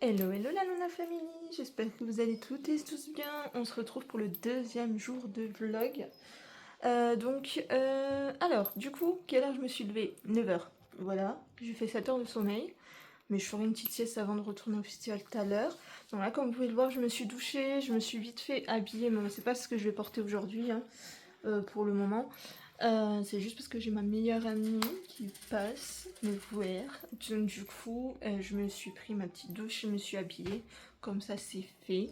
Hello, hello la Luna Family, j'espère que vous allez toutes et tous bien. On se retrouve pour le deuxième jour de vlog. Alors, du coup, quelle heure je me suis levée? 9 h. Voilà, j'ai fait 7 heures de sommeil, mais je ferai une petite sieste avant de retourner au festival tout à l'heure. Donc là, comme vous pouvez le voir, je me suis douchée, je me suis vite fait habiller, mais c'est pas ce que je vais porter aujourd'hui, hein, pour le moment. C'est juste parce que j'ai ma meilleure amie qui passe me voir. Donc, du coup, je me suis pris ma petite douche, je me suis habillée. Comme ça, c'est fait.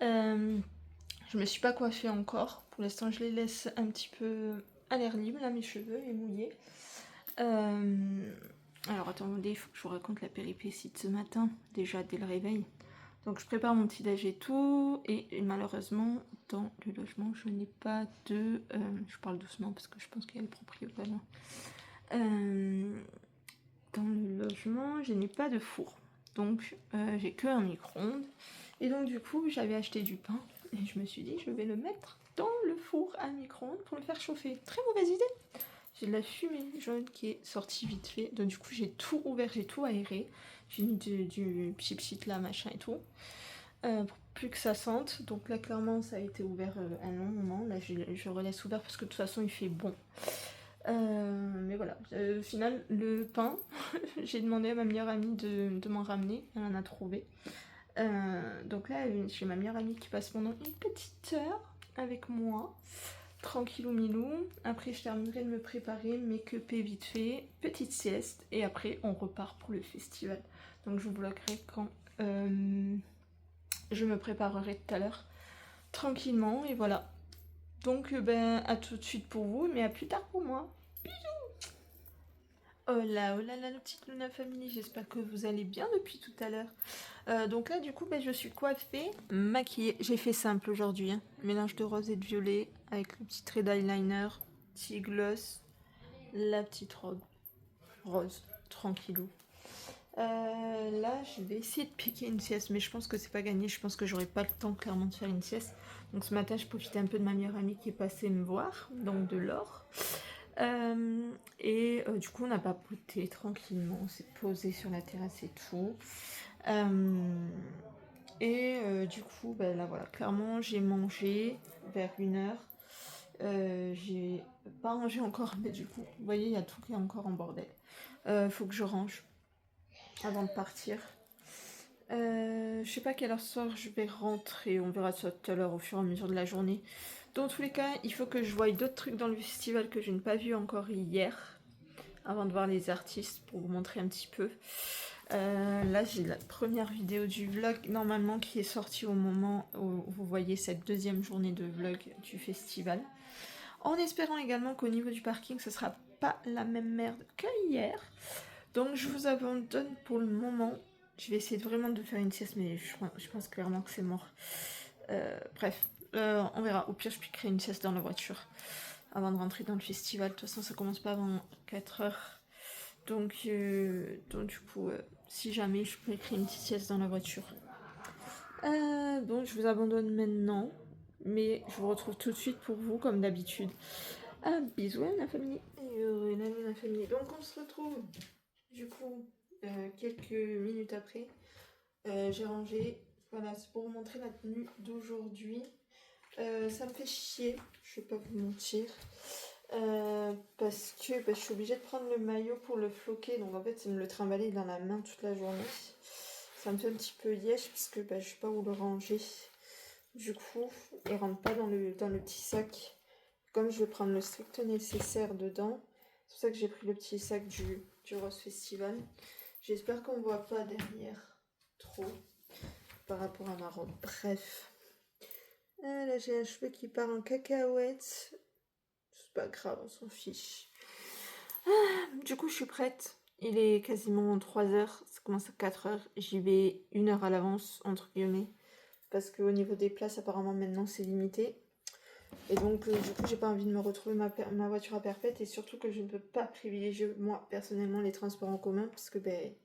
Je me suis pas coiffée encore. Pour l'instant, je les laisse un petit peu à l'air libre, là, mes cheveux, les mouillés. Alors, attendez, il faut que je vous raconte la péripétie de ce matin, déjà dès le réveil. Donc je prépare mon petit déj et tout, et malheureusement dans le logement je n'ai pas de... je parle doucement parce que je pense qu'il y a le proprio pas loin. Dans le logement je n'ai pas de four, donc j'ai que un micro-ondes. Et donc du coup j'avais acheté du pain, et je me suis dit je vais le mettre dans le four à micro-ondes pour le faire chauffer. Très mauvaise idée. J'ai de la fumée jaune qui est sortie vite fait, donc du coup j'ai tout ouvert, j'ai tout aéré. J'ai mis du pchit là, machin et tout. Pour plus que ça sente. Donc là clairement ça a été ouvert un long moment. Là je relaisse ouvert parce que de toute façon il fait bon. Mais voilà, au final le pain, j'ai demandé à ma meilleure amie de m'en ramener. Elle en a trouvé. Donc là j'ai ma meilleure amie qui passe pendant une petite heure avec moi. Tranquillou milou. Après je terminerai de me préparer, mes quepés vite fait, petite sieste, et après on repart pour le festival. Donc je vous bloquerai quand je me préparerai tout à l'heure tranquillement, et voilà. Donc ben à tout de suite pour vous, mais à plus tard pour moi. Oh là là, la petite Luna Family, j'espère que vous allez bien depuis tout à l'heure. Donc là du coup ben, je suis coiffée, maquillée. J'ai fait simple aujourd'hui, hein. Mélange de rose et de violet avec le petit trait d'eyeliner, petit gloss, la petite robe rose, tranquillou. Là, je vais essayer de piquer une sieste, mais je pense que c'est pas gagné. Je pense que j'aurai pas le temps clairement de faire une sieste. Donc ce matin, je profitais un peu de ma meilleure amie qui est passée me voir, donc de Laure. Du coup, on a papoté tranquillement, on s'est posé sur la terrasse et tout. Du coup, ben là voilà, clairement, j'ai mangé vers 1 h. J'ai pas rangé encore, mais du coup, vous voyez, il y a tout qui est encore en bordel. Faut que je range avant de partir. Je sais pas à quelle heure soir je vais rentrer, on verra ça tout à l'heure au fur et à mesure de la journée. Dans tous les cas, il faut que je voie d'autres trucs dans le festival que je n'ai pas vu encore hier, avant de voir les artistes pour vous montrer un petit peu. Là j'ai la première vidéo du vlog normalement qui est sortie au moment où vous voyez cette deuxième journée de vlog du festival. En espérant également qu'au niveau du parking ce sera pas la même merde que hier. Donc je vous abandonne pour le moment. Je vais essayer vraiment de faire une sieste, mais je pense clairement que c'est mort. Bref, on verra. Au pire, je piquerai une sieste dans la voiture avant de rentrer dans le festival. De toute façon, ça commence pas avant 4 h. Donc du coup, si jamais, je peux écrire une petite sieste dans la voiture. Donc je vous abandonne maintenant, mais je vous retrouve tout de suite pour vous, comme d'habitude. Bisous la famille. Et la famille. Donc on se retrouve du coup quelques minutes après. J'ai rangé. Voilà, c'est pour vous montrer la tenue d'aujourd'hui. Ça me fait chier, je vais pas vous mentir. Parce que je suis obligée de prendre le maillot pour le floquer. Donc en fait, c'est me le trimballer dans la main toute la journée. Ça me fait un petit peu liège parce que je sais pas où le ranger. Du coup, il rentre pas dans le petit sac. Comme je vais prendre le strict nécessaire dedans, c'est pour ça que j'ai pris le petit sac du Rose Festival. J'espère qu'on voit pas derrière trop par rapport à ma robe. Bref. Ah, là, j'ai un cheveu qui part en cacahuète. C'est pas grave, on s'en fiche. Du coup, je suis prête. Il est quasiment 3 h. Ça commence à 4 h. J'y vais 1 h à l'avance, entre guillemets. Parce qu'au niveau des places, apparemment, maintenant, c'est limité. Et donc, du coup, j'ai pas envie de me retrouver ma voiture à perpète. Et surtout que je ne peux pas privilégier, moi, personnellement, les transports en commun. Parce que, il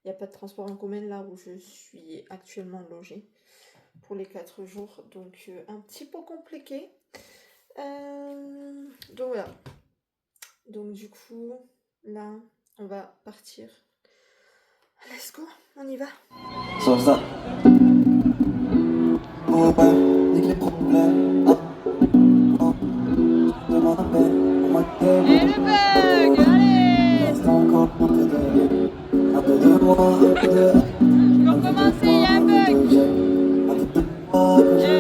n'y a pas de transport en commun là où je suis actuellement logée. Pour les 4 jours. Donc, un petit peu compliqué. Donc, voilà. Donc, du coup, là, on va partir. Let's go, on y va. Sur ça. Oh ouais, nique les problèmes. De mon appel, on m'a Et le bug, allez. reste encore un peu de moi, un peu de. Pour commencer, il y a un bug. Un peu de moi que je. Et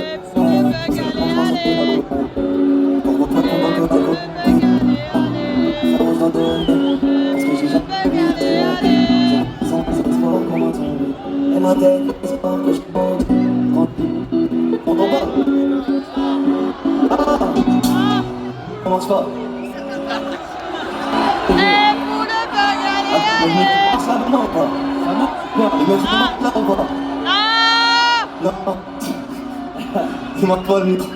puis le bug, allez, allez. Pour vous pas convaincre la Le bug, copine. allez, Ça va donner. Parce que j'ai allez. Le bug, allez, allez. sans espoir qu'on m'a tombé. Et ma tête, l'espoir que je monte. On tombe pas. Ah. Commence pas. Et pour le bug, allez, Le mec allez. marche là maintenant ou pas? Ça marche? Non, le mec marche là ou pas? Ah. Non. Tu marques pas le micro.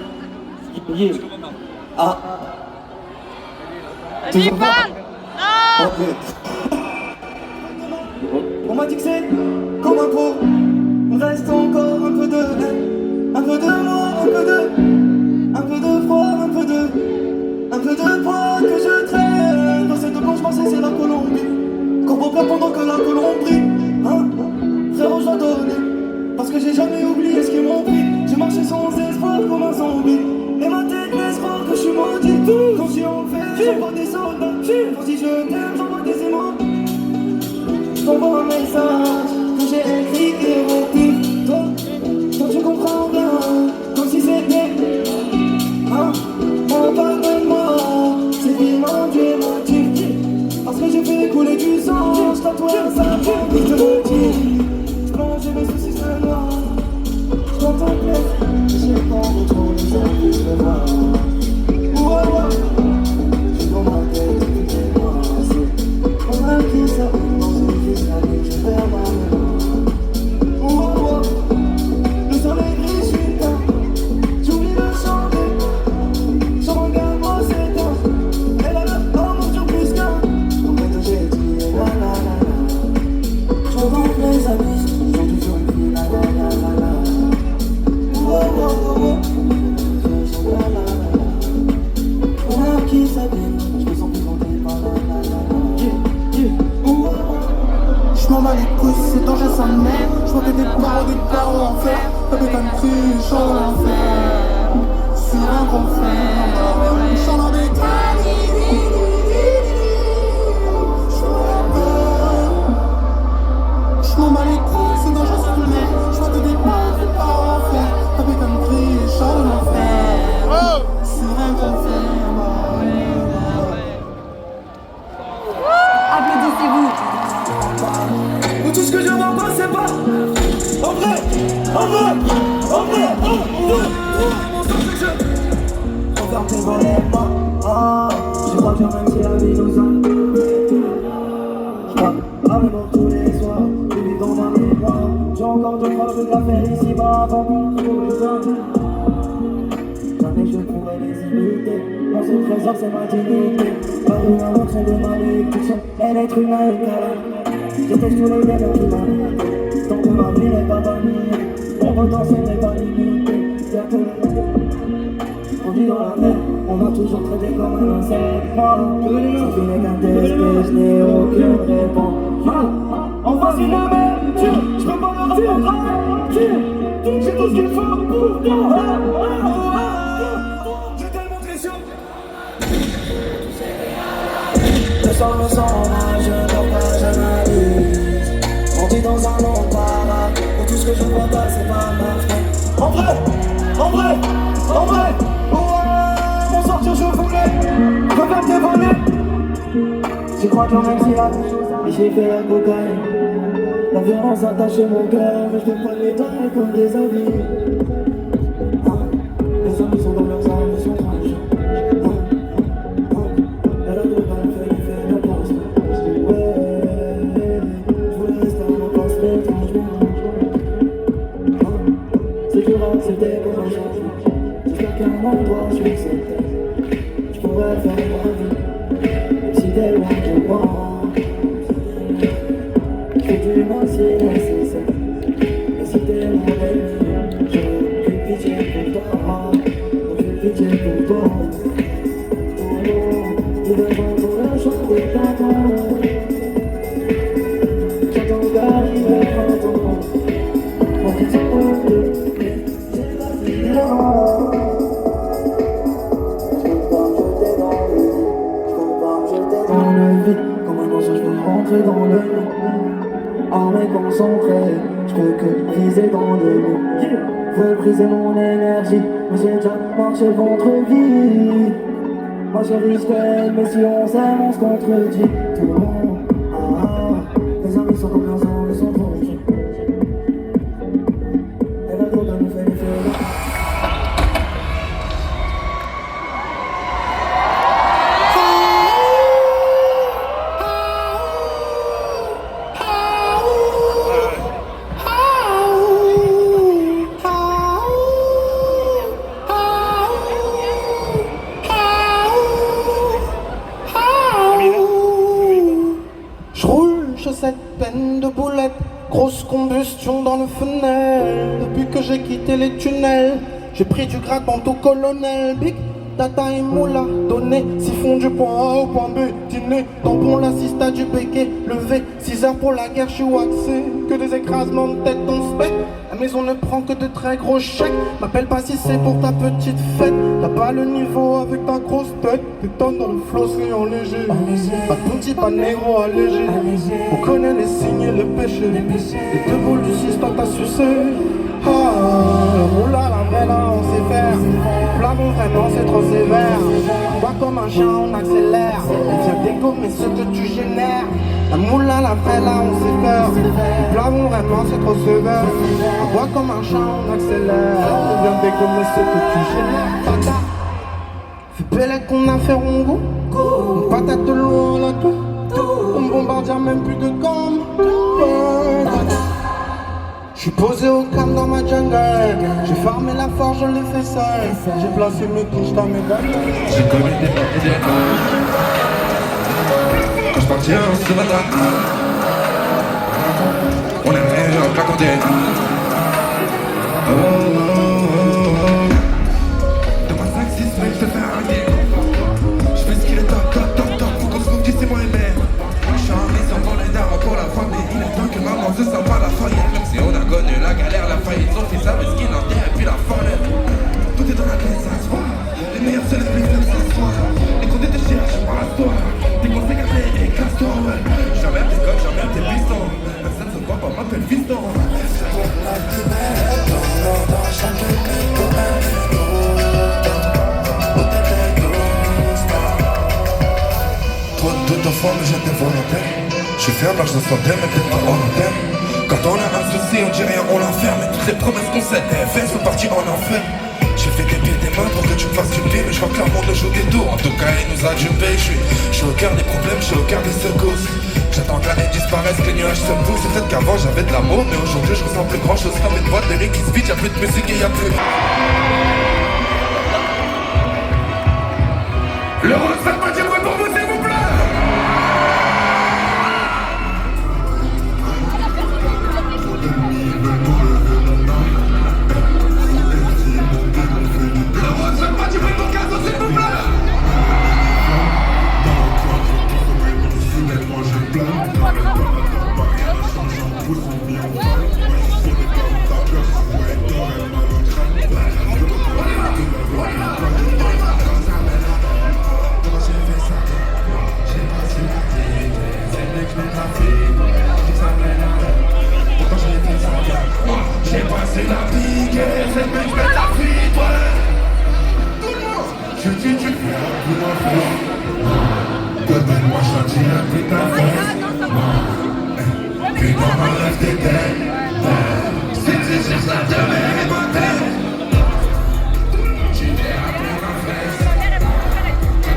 Ah. Lui Toujours pas? parle. Non. Ok. On m'a dit que c'est comme un pot. Reste encore un peu de haine. Un peu de moi, un peu de froid, un peu de poids que je traîne. Dans cette planche marseille, c'est la Colombie. Corbeau plat pendant que la colombe brille. Hein? Frérot, je dois donner. Parce que j'ai jamais oublié ce qu'ils m'ont pris. J'ai marché sans espoir comme un zombie. Et ma tête laisse croire que je suis maudit. Quand j'y en fais, j'envoie des soldats. Quand si je t'aime, j'envoie des aimants. J'envoie un message que j'ai écrit érotique. Toi tu comprends rien, comme si c'était hein? Pardonne-moi, c'est vivant, tu es menti. Parce que j'ai fait couler du sang, je tatouais ça, je te le dis. Je plongeais mes soucis sur le noir. Je contemplais, j'ai pas retourné, ça que je veux voir. Ouais, j'ai dans ma tête, tout est noir. On a qui ça, dans une vie, ça que je perds ma mémoire. Le soleil gris, je suis là. J'oublie de chanter. Sur mon gars, moi c'est temps. Elle a le amour sur plus qu'un. En fait, j'ai dit la la la la. Je rencontre les amis, j'ai toujours dit la la la la la. La la la la. On a qui s'abîme, je me sens plus hanté par la la la la. Je m'en bats les couilles, c'est dangereux sa mère. Je vois que des parents en fer. Pas de country, chaud en enfer. C'est un qu'on fait. Je chante dans des je m'en bats les couilles, c'est dangereux sa mère. Je vois que des parents en fer. Pas de country, chaud en enfer. C'est un qu'on fait. Applaudissez-vous. Ou tout ce que je vois pas, c'est pas en vrai, regarde tes volets, je crois que même si la vie nous a je crois à mes morts tous les soirs, je vis dans ma mémoire. J'ai encore deux trois trucs à faire ici-bas avant de trouver ça. Jamais je pourrais les imiter. Mon seul trésor c'est ma dignité. Pas une invention de malédiction. Et l'être humain est câlin. Je teste tous les démons qui m'habitent. Tant que ma vie n'est pas bannie, mon potentiel n'est pas limité. On vit dans la mer, on m'a toujours traité comme un insecte. Moi, ça n'est qu'un test et je n'ai aucune réponse. En face il me met, je peux pas le rattraper. J'ai tout ce qu'il faut pour toi. Je t'ai montré sur. Je sens le sang, je dors pas, j'analyse. On vit dans un long paradis où tout ce que je vois pas c'est pas ma fête. En vrai, ouais, mon sortir je voulais refaire tes volets. J'y crois quand même s'il y a des choses, mais j'ai fait la cocaïne. La violence attache mon cœur, mais je peux pas les tailler comme des habits. Les amis sont dans leurs armes, ils sont tranchés. Elle a deux balles, fait l'effet de pense. Ouais, je voulais rester en enfance, mais étrangement. C'est dur à accepter pour un changement. J'espère qu'à un endroit sur cette terre, je pourrais faire ma vie, même si t'es loin de moi. Je fais du mal si nécessaire, et si t'es mon ennemi, j'aurais plus pitié pour toi. Je peux que viser dans le mur. Veulent briser mon énergie, mais j'ai déjà marché le ventre vide. Moi j'ai risqué, mais si on s'aime, on se contredit. Tout le monde, les amis sont comme leurs amis sont trop riches. Et la drogue nous fait les feux. Je roule, chaussettes pleines de boulettes, grosse combustion dans le fenêtre. Depuis que j'ai quitté les tunnels, j'ai pris du grade au colonel. Big Data et moula, donné, siphon du point A au point B, dîner, tampon l'assista du béquet, levé, 6 heures pour la guerre, je suis waxé, que des écrasements de tête, on se pète. La maison ne prend que de très gros chèques, m'appelle pas si c'est pour ta petite fête, t'as pas le niveau avec ta grosse tête, t'es tonnes dans le flow, c'est en léger, pas de petit, pas négro, allégé, on connaît les signes et les péchés, les deux boules du 6, toi t'as sucé. Oh là la vraie là on sait faire. Plafond vraiment c'est trop sévère. Toi comme un chien on accélère. Viens dégommer ce que tu génères. La moula la vraie là on sait faire. Plafond vraiment c'est trop sévère. Toi comme un chien on accélère. Viens dégommer ce que tu génères. Tata fais belle qu'on a fait rongo. Une patate de loin la tour. On bombarde y'a même plus de gomme. J'suis posé au calme dans ma jungle. J'ai farmé la forge, je l'ai fait seul. J'ai placé mes touches dans mes gars. J'ai commis des parties quand je partirai ce matin. On aimerait un plat côté. Dans ma 5-6 mec, je te fais un game. Je fais ce qu'il est top, top, top, top. Faut qu'on se trouve d'ici moi et même. J'suis en maison pour les dames, pour la famille. Il est temps que maman se sent pas la faillite. Même si on a connu la galère, la faillite, ils ont fait ça, mais ce qu'il en est, et puis la folle. Tout est dans la tête, ça se voit. Les meilleurs c'est les plus faibles, ça se voit. Les condés te cherchent, pas à toi. Tes conseils gâtés, et casse-toi, ouais. Jamais tes coques, jamais tes pistons. Ça ne se voit pas, m'appelle fiston. Trop de doutes au fond, mais j'étais volontaire. Je suis fier, je sens bien, mais peut-être pas en antenne. Quand on a un souci, on dit rien, on l'enferme. Et toutes les promesses qu'on s'était faites sont parties en enfer. J'ai fait des pieds, des mains pour que tu me fasses du pied. Mais je crois que leur monde joue des tours. En tout cas, il nous a dupé. Je suis au cœur des problèmes, je suis au cœur des secousses. J'attends que la haine disparaisse, que les nuages se poussent. C'est peut-être qu'avant j'avais de l'amour, mais aujourd'hui je ressens plus grand chose. Comme une boîte de riz qui se vide, y'a plus de musique et y'a plus. Le rose, faites-moi dire ouais pour vous, s'il vous plaît. Le rose, faites-moi dire ouais pour Caso, s'il vous plaît. J'ai passé la pique, cette mec je mets la fuite, ouais. Tout le monde, je dis tu fais un coup d'enfant. Donne-moi chantier un peu ta fesse. Puis dans ma rêve t'étais. Si tu cherches la demeure et ma tête. Tu viens appeler ma fesse.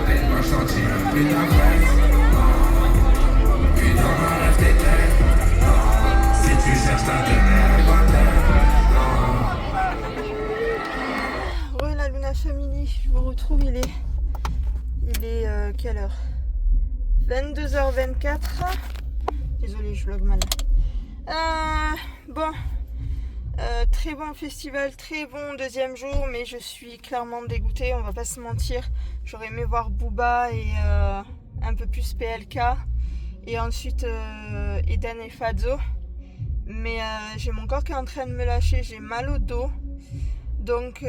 Donne-moi chantier un peu ta fesse. Puis dans ma rêve t'étais. Si tu cherches la demeure et ma tête. Ouais, la Luna Family, je vous retrouve, il est quelle heure? 22h24. Désolée, je vlog mal. Bon, très bon festival, très bon deuxième jour, mais je suis clairement dégoûtée, on va pas se mentir. J'aurais aimé voir Booba et un peu plus PLK, et ensuite Eden et Fazzo. Mais j'ai mon corps qui est en train de me lâcher, j'ai mal au dos. Donc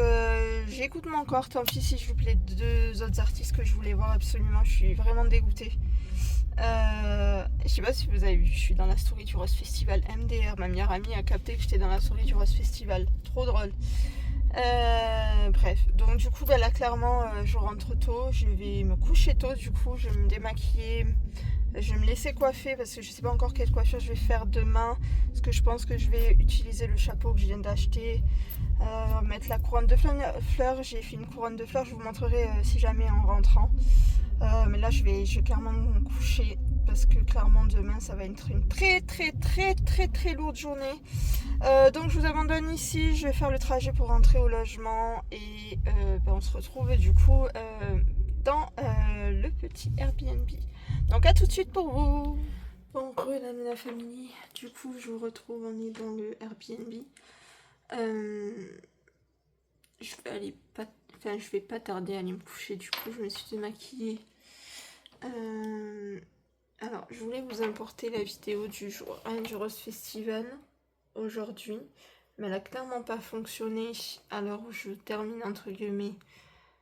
j'écoute mon corps, tant pis si je loupe les deux autres artistes que je voulais voir absolument, je suis vraiment dégoûtée. Je sais pas si vous avez vu, je suis dans la story du Rose Festival MDR. Ma meilleure amie a capté que j'étais dans la story du Rose Festival. Trop drôle. Bref, donc du coup, là clairement, je rentre tôt. Je vais me coucher tôt. Du coup, je vais me démaquiller. Je vais me laisser coiffer parce que je sais pas encore quelle coiffure je vais faire demain. Parce que je pense que je vais utiliser le chapeau que je viens d'acheter. Mettre la couronne de fleurs. J'ai fait une couronne de fleurs. Je vous montrerai si jamais en rentrant. Mais là, je vais clairement me coucher parce que clairement demain, ça va être une très lourde journée. Donc, je vous abandonne ici. Je vais faire le trajet pour rentrer au logement et on se retrouve du coup dans le petit Airbnb. Donc, à tout de suite pour vous. Bon, la famille. Du coup, je vous retrouve. On est dans le Airbnb. Je vais pas tarder à aller me coucher, du coup je me suis démaquillée. Alors je voulais vous importer la vidéo du jour 1 du Rose Festival aujourd'hui, mais elle a clairement pas fonctionné à l'heure où je termine entre guillemets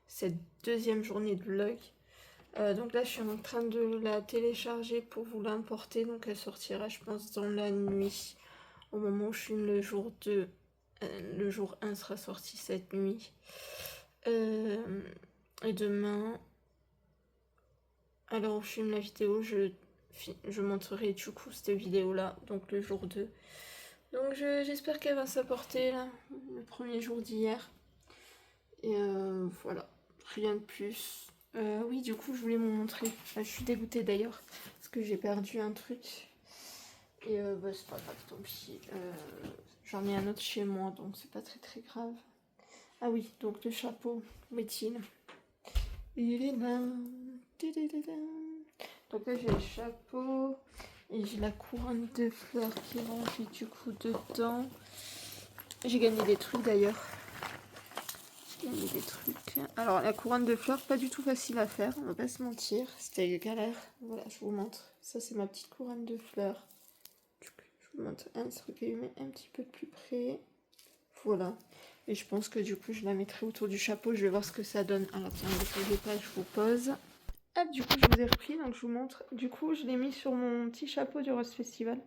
cette deuxième journée de vlog. Donc là je suis en train de la télécharger pour vous l'importer, donc elle sortira je pense dans la nuit au moment où je filme le jour 2. Le jour 1 sera sorti cette nuit. Et demain, alors où je filme la vidéo, je montrerai du coup cette vidéo là, donc le jour 2. Donc j'espère qu'elle va s'apporter là, le premier jour d'hier. Et voilà, rien de plus. Oui, du coup, je voulais vous montrer. Je suis dégoûtée d'ailleurs, parce que j'ai perdu un truc. Et c'est pas grave, tant pis. J'en ai un autre chez moi, donc c'est pas très grave. Ah oui, donc le chapeau, où est-il? Il est là. Donc là, j'ai le chapeau et j'ai la couronne de fleurs qui est rangée du coup dedans. J'ai gagné des trucs d'ailleurs. J'ai gagné des trucs. Alors, la couronne de fleurs, pas du tout facile à faire, on va pas se mentir. C'était galère. Voilà, je vous montre. Ça, c'est ma petite couronne de fleurs. Je vous montre un truc un petit peu plus près. Voilà. Et je pense que du coup, je la mettrai autour du chapeau. Je vais voir ce que ça donne. Alors, tiens, ne posez pas, je vous pose. Hop, du coup, je vous ai repris, donc je vous montre. Du coup, je l'ai mis sur mon petit chapeau du Rose Festival.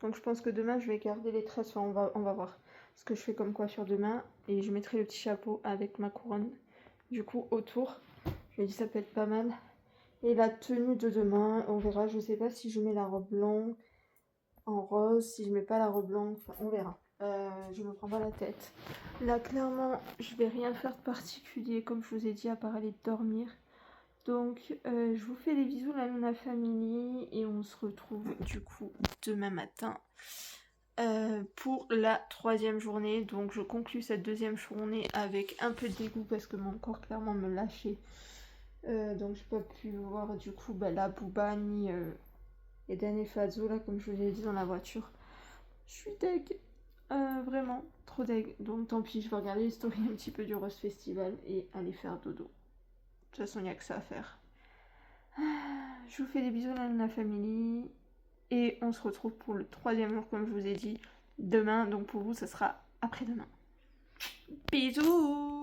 Donc, je pense que demain, je vais garder les tresses. Enfin, on va voir ce que je fais comme coiffure demain. Et je mettrai le petit chapeau avec ma couronne. Du coup, autour. Je me dis, ça peut être pas mal. Et la tenue de demain, on verra. Je sais pas si je mets la robe blanche en rose, si je mets pas la robe blanche. Enfin, on verra. Je me prends pas la tête. Là, clairement, je vais rien faire de particulier, comme je vous ai dit, à part aller dormir. Donc, je vous fais des bisous, la Luna Family, et on se retrouve du coup demain matin pour la 3e journée. Donc, je conclue cette 2e journée avec un peu de dégoût parce que mon corps clairement me lâchait. Donc, j'ai pas pu voir du coup la Booba ni Eden et Fazzo, là, comme je vous ai dit dans la voiture. Je suis deg. Vraiment, trop deg. Donc, tant pis, je vais regarder les stories un petit peu du Rose Festival et aller faire dodo. De toute façon, il n'y a que ça à faire. Je vous fais des bisous dans la famille. Et on se retrouve pour le 3e jour, comme je vous ai dit, demain. Donc pour vous, ça sera après-demain. Bisous!